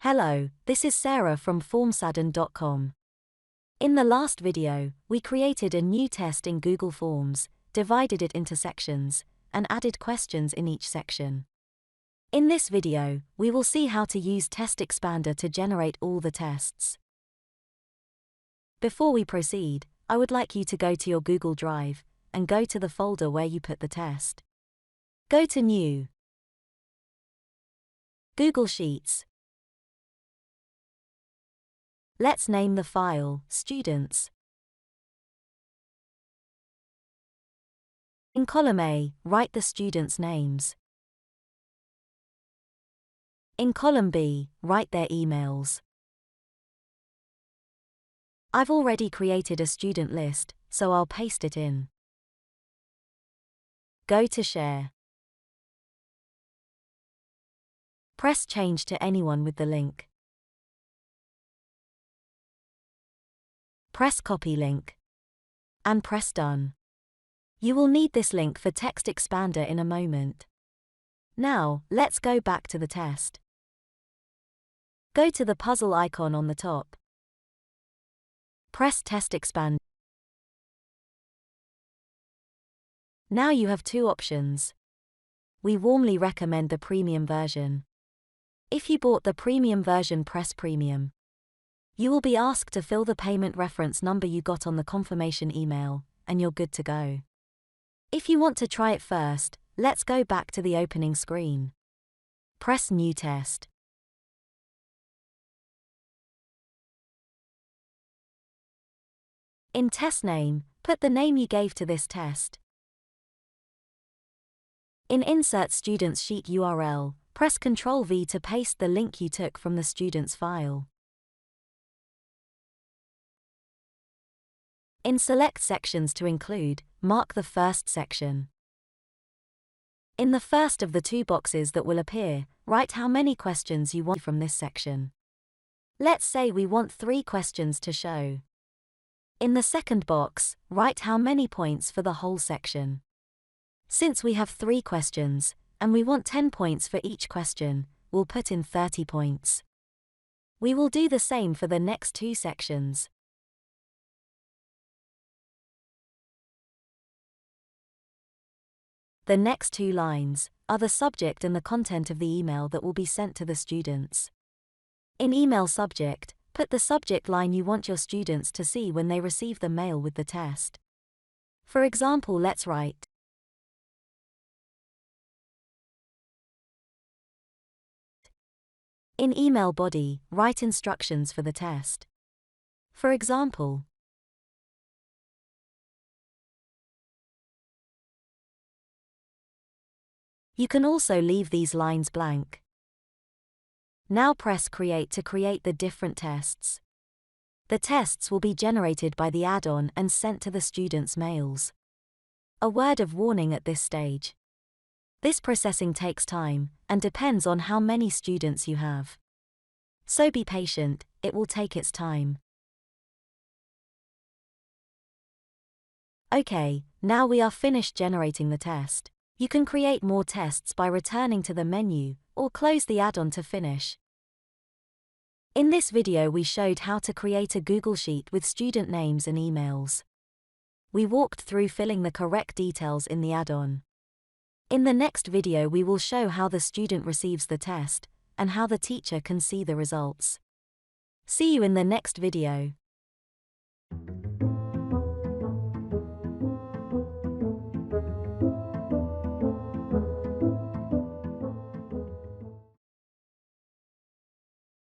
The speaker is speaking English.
Hello, this is Sarah from formsaddon.com. In the last video, we created a new test in Google Forms, divided it into sections, and added questions in each section. In this video, we will see how to use Test Expander to generate all the tests. Before we proceed, I would like you to go to your Google Drive and go to the folder where you put the test. Go to New, Google Sheets. Let's name the file Students. In column A, write the students' names. In column B, write their emails. I've already created a student list, so I'll paste it in. Go to Share. Press Change to anyone with the link. Press Copy Link. And press Done. You will need this link for Text Expander in a moment. Now, let's go back to the test. Go to the puzzle icon on the top. Press Test Expander. Now you have two options. We warmly recommend the premium version. If you bought the premium version, press Premium. You will be asked to fill the payment reference number you got on the confirmation email, and you're good to go. If you want to try it first, let's go back to the opening screen. Press New Test. In test name, put the name you gave to this test. In Insert Students Sheet URL, press Ctrl+V to paste the link you took from the student's file. In Select Sections to Include, mark the first section. In the first of the two boxes that will appear, write how many questions you want from this section. Let's say we want 3 questions to show. In the second box, write how many points for the whole section. Since we have 3 questions, and we want 10 points for each question, we'll put in 30 points. We will do the same for the next 2 sections. The next 2 lines are the subject and the content of the email that will be sent to the students. In Email Subject, put the subject line you want your students to see when they receive the mail with the test. For example, let's write, in Email Body, write instructions for the test. For example, you can also leave these lines blank. Now press Create to create the different tests. The tests will be generated by the add-on and sent to the students' mails. A word of warning at this stage. This processing takes time and depends on how many students you have. So be patient, it will take its time. Okay, now we are finished generating the test. You can create more tests by returning to the menu, or close the add-on to finish. In this video we showed how to create a Google Sheet with student names and emails. We walked through filling the correct details in the add-on. In the next video we will show how the student receives the test, and how the teacher can see the results. See you in the next video.